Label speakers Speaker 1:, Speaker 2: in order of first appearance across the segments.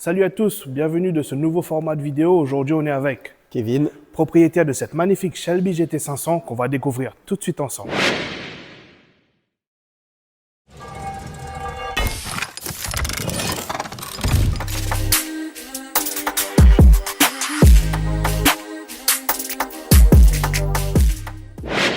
Speaker 1: Salut à tous, bienvenue de ce nouveau format de vidéo. Aujourd'hui, on est avec
Speaker 2: Kevin.
Speaker 1: propriétaire de cette magnifique Shelby GT500 qu'on va découvrir tout de suite ensemble.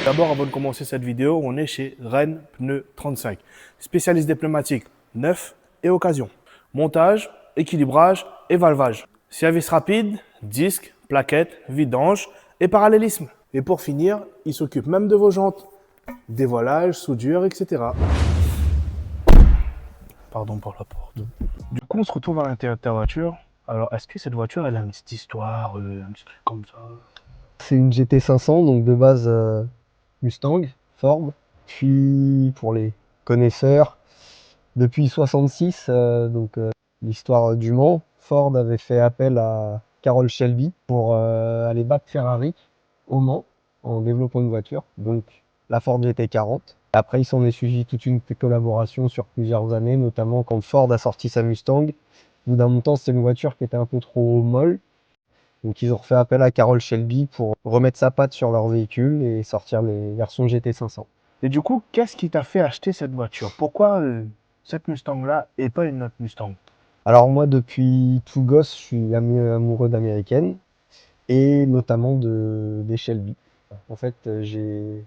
Speaker 1: D'abord, avant de commencer cette vidéo, on est chez Rennes Pneus 35, spécialiste des pneumatiques neufs et occasion. Montage, équilibrage et valvage. Service rapide, disques, plaquettes, vidange et parallélisme. Et pour finir, il s'occupe même de vos jantes, dévoilage, soudure, etc. Pardon pour la porte. Du coup, on se retrouve à l'intérieur de ta voiture. Alors, est-ce que cette voiture, elle a une petite histoire, un petit truc comme ça?
Speaker 2: C'est une GT500, donc de base Mustang, Ford. Puis pour les connaisseurs, depuis 66, l'histoire du Mans, Ford avait fait appel à Carroll Shelby pour aller battre Ferrari au Mans en développant une voiture, donc la Ford GT40. Après, il s'en est suivi toute une collaboration sur plusieurs années, notamment quand Ford a sorti sa Mustang. Au bout d'un moment, c'était une voiture qui était un peu trop molle. Donc ils ont fait appel à Carroll Shelby pour remettre sa patte sur leur véhicule et sortir les versions GT500.
Speaker 1: Et du coup, qu'est-ce qui t'a fait acheter cette voiture? Pourquoi cette Mustang-là et pas une autre Mustang?
Speaker 2: Alors moi, depuis tout gosse, je suis amoureux d'américaines et notamment des Shelby. En fait, je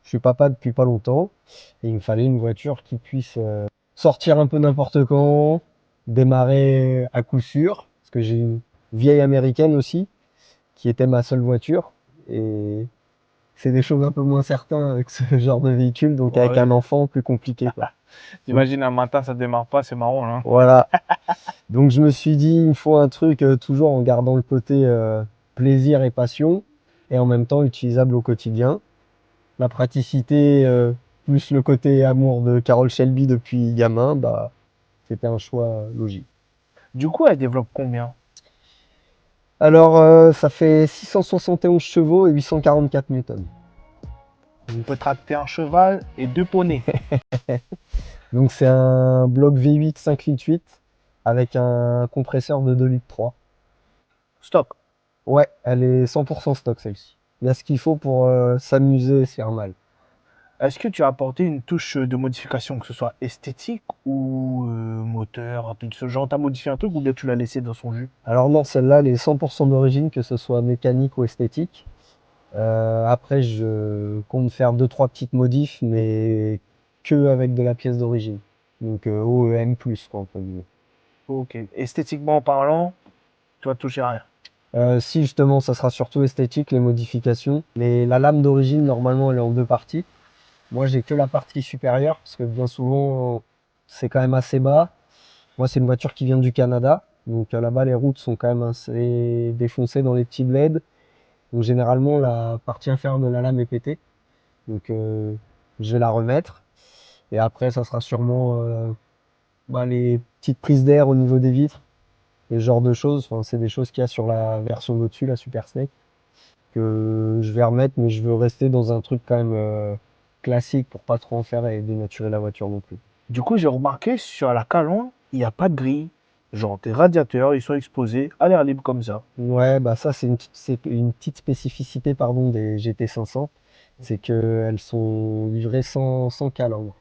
Speaker 2: suis papa depuis pas longtemps et il me fallait une voiture qui puisse sortir un peu n'importe quand, démarrer à coup sûr, parce que j'ai une vieille américaine aussi qui était ma seule voiture et c'est des choses un peu moins certaines avec ce genre de véhicule, donc avec un enfant, plus compliqué, quoi.
Speaker 1: J'imagine un matin, ça démarre pas, c'est marrant, hein.
Speaker 2: Voilà. Donc je me suis dit, il faut un truc toujours en gardant le côté plaisir et passion, et en même temps utilisable au quotidien. La praticité, plus le côté amour de Carroll Shelby depuis gamin, bah, c'était un choix logique.
Speaker 1: Du coup, elle développe combien?
Speaker 2: Alors, ça fait 671 chevaux et 844 newtons.
Speaker 1: On peut tracter un cheval et deux poneys.
Speaker 2: Donc c'est un bloc V8 5 litres 8 avec un compresseur de 2 litres 3.
Speaker 1: Stock.
Speaker 2: Ouais, elle est 100% stock celle-ci. Il y a ce qu'il faut pour s'amuser et se faire mal.
Speaker 1: Est-ce que tu as apporté une touche de modification, que ce soit esthétique ou moteur, un truc de ce genre? T'as modifié un truc ou bien tu l'as laissé dans son jus?
Speaker 2: Alors non, celle-là, elle est 100% d'origine, que ce soit mécanique ou esthétique. Après, je compte faire deux trois petites modifs, mais que avec de la pièce d'origine. Donc OEM+, quoi, entre guillemets.
Speaker 1: Ok. Esthétiquement parlant, tu vas toucher à rien.
Speaker 2: Si justement, ça sera surtout esthétique, les modifications. Mais la lame d'origine, normalement, elle est en deux parties. Moi, j'ai que la partie supérieure, parce que bien souvent, c'est quand même assez bas. Moi, c'est une voiture qui vient du Canada. Donc là-bas, les routes sont quand même assez défoncées dans les petits bleds. Donc généralement, la partie inférieure de la lame est pétée. Donc je vais la remettre. Et après, ça sera sûrement les petites prises d'air au niveau des vitres. Et ce genre de choses. Enfin, c'est des choses qu'il y a sur la version d'au-dessus, la Super Snake, que je vais remettre, mais je veux rester dans un truc quand même classique pour pas trop en faire et dénaturer la voiture non plus.
Speaker 1: Du coup, j'ai remarqué sur la Calandre, il n'y a pas de grille. Genre, tes radiateurs, ils sont exposés à l'air libre comme ça.
Speaker 2: Ouais, bah ça c'est une petite spécificité pardon des GT500, c'est qu'elles sont livrées sans calandre.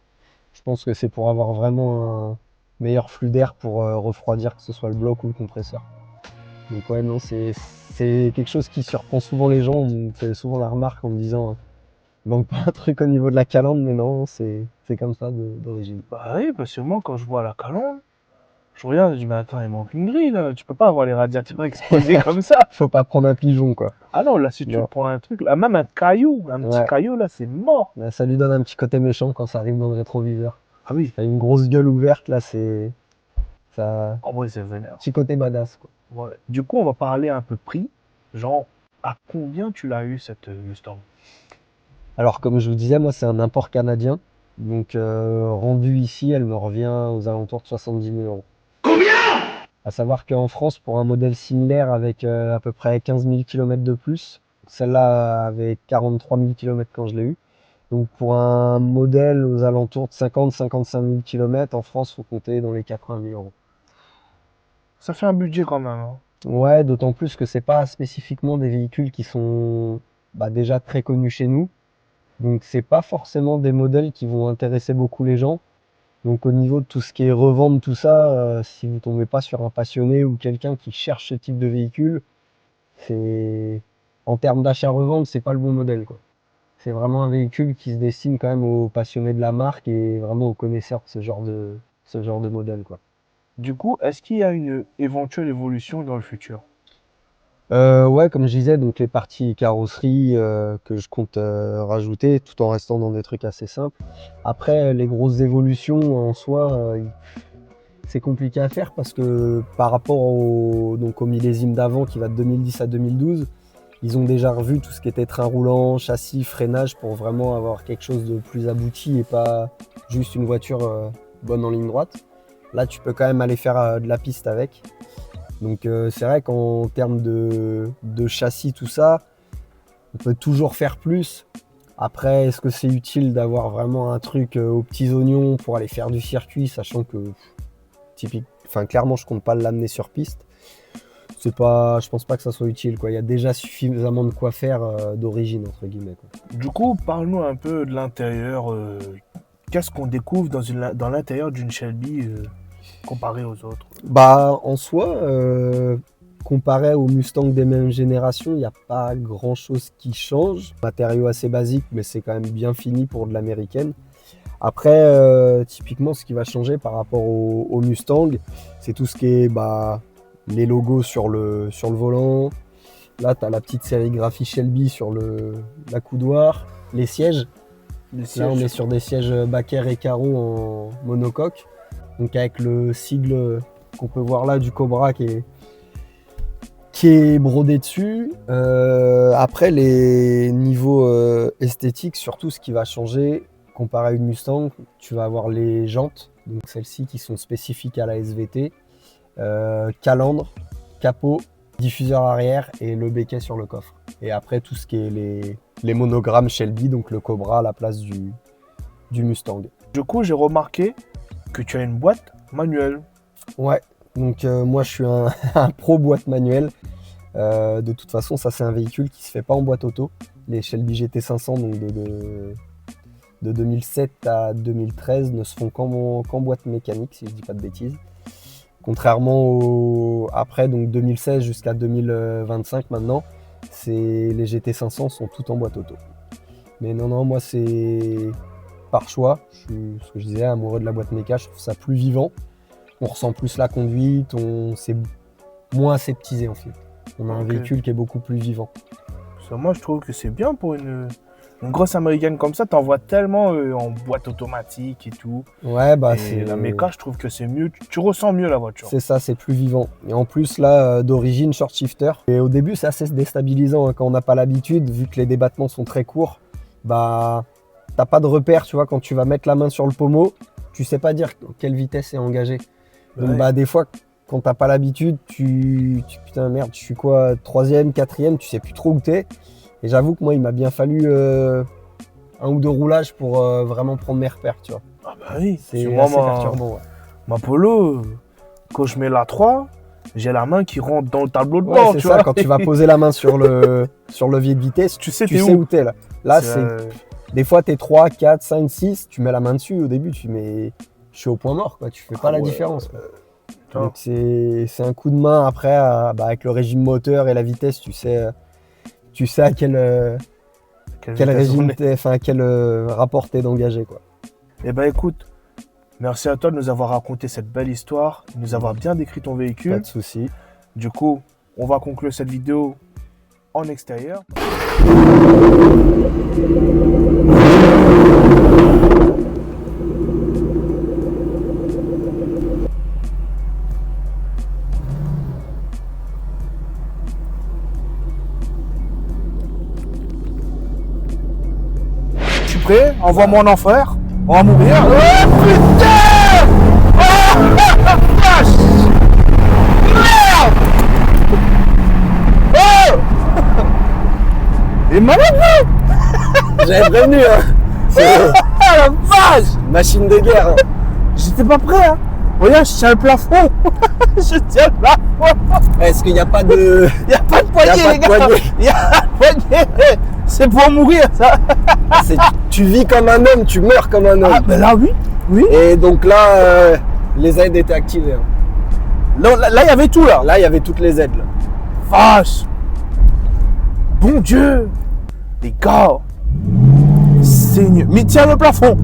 Speaker 2: Je pense que c'est pour avoir vraiment un meilleur flux d'air pour refroidir que ce soit le bloc ou le compresseur. Donc ouais non c'est quelque chose qui surprend souvent les gens, on me fait souvent la remarque en me disant il manque pas un truc au niveau de la calandre, mais non c'est comme ça d'origine.
Speaker 1: Bah oui, parce que moi, quand je vois la Calandre, je regarde, je dis, mais attends, il manque une grille là. Tu peux pas avoir les radiateurs exposés comme ça.
Speaker 2: Faut pas prendre un pigeon quoi.
Speaker 1: Ah non, là, si tu
Speaker 2: Non.
Speaker 1: prends un truc, là, même un caillou, un petit
Speaker 2: Ouais.
Speaker 1: caillou, là, c'est mort.
Speaker 2: Là, ça lui donne un petit côté méchant quand ça arrive dans le rétroviseur.
Speaker 1: Ah oui,
Speaker 2: T'as une grosse gueule ouverte là, c'est ça.
Speaker 1: en vrai, c'est vénère.
Speaker 2: Petit côté badass quoi.
Speaker 1: Ouais. Du coup, on va parler un peu prix. Genre, à combien tu l'as eu cette Mustang?
Speaker 2: Alors comme je vous disais, moi c'est un import canadien. Donc rendu ici, elle me revient aux alentours de 70 000 euros. À savoir qu'en France, pour un modèle similaire avec à peu près 15 000 km de plus, celle-là avait 43 000 km quand je l'ai eu. Donc pour un modèle aux alentours de 50-55 000 km, en France, faut compter dans les 80 000 euros.
Speaker 1: Ça fait un budget quand même, hein.
Speaker 2: Ouais, d'autant plus que c'est pas spécifiquement des véhicules qui sont déjà très connus chez nous. Donc c'est pas forcément des modèles qui vont intéresser beaucoup les gens. Donc au niveau de tout ce qui est revente, tout ça, si vous tombez pas sur un passionné ou quelqu'un qui cherche ce type de véhicule, c'est en termes d'achat-revente, c'est pas le bon modèle, quoi. C'est vraiment un véhicule qui se destine quand même aux passionnés de la marque et vraiment aux connaisseurs de ce genre de modèle, quoi.
Speaker 1: Du coup, est-ce qu'il y a une éventuelle évolution dans le futur?
Speaker 2: Ouais, comme je disais, donc les parties carrosserie que je compte rajouter tout en restant dans des trucs assez simples. Après, les grosses évolutions en soi, c'est compliqué à faire parce que par rapport au millésime d'avant qui va de 2010 à 2012, ils ont déjà revu tout ce qui était train roulant, châssis, freinage pour vraiment avoir quelque chose de plus abouti et pas juste une voiture bonne en ligne droite. Là, tu peux quand même aller faire de la piste avec. Donc c'est vrai qu'en termes de châssis, tout ça, on peut toujours faire plus. Après, est-ce que c'est utile d'avoir vraiment un truc aux petits oignons pour aller faire du circuit, sachant que clairement, je compte pas l'amener sur piste. Je pense pas que ça soit utile, quoi. Il y a déjà suffisamment de quoi faire d'origine, entre guillemets, quoi.
Speaker 1: Du coup, parle-nous un peu de l'intérieur. Qu'est-ce qu'on découvre dans l'intérieur d'une Shelby comparé aux autres?
Speaker 2: En soi, comparé aux Mustang des mêmes générations, il n'y a pas grand-chose qui change. Matériaux assez basique, mais c'est quand même bien fini pour de l'américaine. Après, typiquement, ce qui va changer par rapport au Mustang, c'est tout ce qui est les logos sur le volant. Là, tu as la petite sérigraphie Shelby sur la coudoir, les sièges. Là, on est sur des sièges Baker et Caro en monocoque. Donc avec le sigle qu'on peut voir là du Cobra qui est brodé dessus. Après, les niveaux esthétiques, surtout ce qui va changer, comparé à une Mustang, tu vas avoir les jantes, donc celles-ci qui sont spécifiques à la SVT, calandre, capot, diffuseur arrière et le béquet sur le coffre. Et après, tout ce qui est les monogrammes Shelby, donc le Cobra à la place du Mustang.
Speaker 1: Du coup, j'ai remarqué que tu as une boîte manuelle.
Speaker 2: Ouais, donc moi je suis un pro boîte manuelle. De toute façon, ça c'est un véhicule qui se fait pas en boîte auto. Les Shelby GT500 donc de 2007 à 2013 ne se font qu'en boîte mécanique, si je dis pas de bêtises. Contrairement après, donc 2016 jusqu'à 2025 maintenant, les GT500 sont toutes en boîte auto. Mais non, moi c'est par choix. Je suis, ce que je disais, amoureux de la boîte méca, je trouve ça plus vivant. On ressent plus la conduite, c'est moins aseptisé en fait. On a un véhicule qui est beaucoup plus vivant.
Speaker 1: Moi, je trouve que c'est bien pour une grosse américaine comme ça. T'en vois tellement en boîte automatique et tout.
Speaker 2: Ouais,
Speaker 1: c'est la méca, je trouve que c'est mieux. Tu ressens mieux la voiture.
Speaker 2: C'est ça, c'est plus vivant. Et en plus, là, d'origine, short shifter. Et au début, c'est assez déstabilisant hein, quand on n'a pas l'habitude, vu que les débattements sont très courts. T'as pas de repère, tu vois, quand tu vas mettre la main sur le pommeau, tu sais pas dire quelle vitesse est engagée. Donc des fois, quand t'as pas l'habitude, putain merde, je suis quoi, 3e, 4e, tu sais plus trop où t'es. Et j'avoue que moi, il m'a bien fallu un ou deux roulages pour vraiment prendre mes repères, tu vois.
Speaker 1: Ah bah oui,
Speaker 2: c'est assez perturbant. Ouais.
Speaker 1: Ma Polo, quand je mets la 3, j'ai la main qui rentre dans le tableau de
Speaker 2: bord,
Speaker 1: tu
Speaker 2: vois. Ça, quand tu vas poser la main sur le levier de vitesse, tu sais où t'es là. Là, des fois, t'es 3, 4, 5, 6, tu mets la main dessus au début, tu mais je suis au point mort, quoi. Tu fais pas la différence. Quoi. Donc c'est un coup de main après, avec le régime moteur et la vitesse, tu sais à quel régime quel rapport t'es d'engager, quoi.
Speaker 1: Eh ben écoute, merci à toi de nous avoir raconté cette belle histoire, de nous avoir bien décrit ton véhicule.
Speaker 2: Pas de souci.
Speaker 1: Du coup, on va conclure cette vidéo en extérieur. Prêt, envoie-moi en enfer, on va mourir. Oh putain! Oh vache! Merde! Oh! Il est malade, lui!
Speaker 2: J'avais prévenu, hein!
Speaker 1: La vache!
Speaker 2: Machine de guerre! Hein.
Speaker 1: J'étais pas prêt, hein! Regarde, je tiens le plafond. Je tiens le plafond.
Speaker 2: Est-ce qu'il n'y a pas de...
Speaker 1: Il n'y a pas de poignée,
Speaker 2: Y a pas
Speaker 1: les
Speaker 2: de
Speaker 1: gars.
Speaker 2: poignée.
Speaker 1: Il y a pas de poignée. C'est pour mourir, ça.
Speaker 2: Tu vis comme un homme, tu meurs comme un homme.
Speaker 1: Ah, ben là, oui. Oui.
Speaker 2: Et donc là, les aides étaient activées. Hein.
Speaker 1: Là, il y avait tout, là.
Speaker 2: Là, il y avait toutes les aides. Là.
Speaker 1: Vache. Bon Dieu. Les gars. Seigneur. Mais tiens le plafond.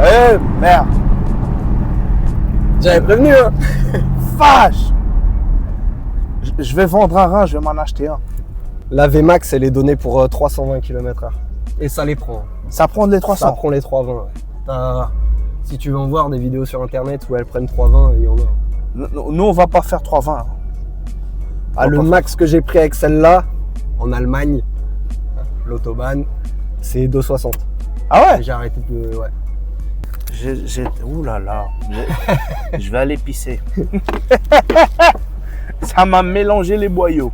Speaker 1: Eh, merde.
Speaker 2: J'avais prévenu, hein.
Speaker 1: Vache. Je vais vendre un rein, je vais m'en acheter un.
Speaker 2: La VMAX, elle est donnée pour 320 km/h. Et ça les prend.
Speaker 1: Ça prend les
Speaker 2: Ça
Speaker 1: 300.
Speaker 2: prend les 320. Ouais. Si tu veux en voir des vidéos sur internet où elles prennent 320, il y en a.
Speaker 1: Nous, on va pas faire 320.
Speaker 2: Ah, le max que j'ai pris avec celle-là, en Allemagne, l'autobahn, c'est 260.
Speaker 1: Ah ouais.
Speaker 2: J'ai arrêté de... Ouais.
Speaker 1: Ouh là là. Je vais aller pisser. Ça m'a mélangé les boyaux.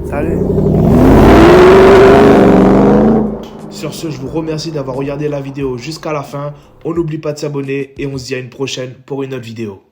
Speaker 1: Salut. Sur ce, je vous remercie d'avoir regardé la vidéo jusqu'à la fin. On n'oublie pas de s'abonner et on se dit à une prochaine pour une autre vidéo.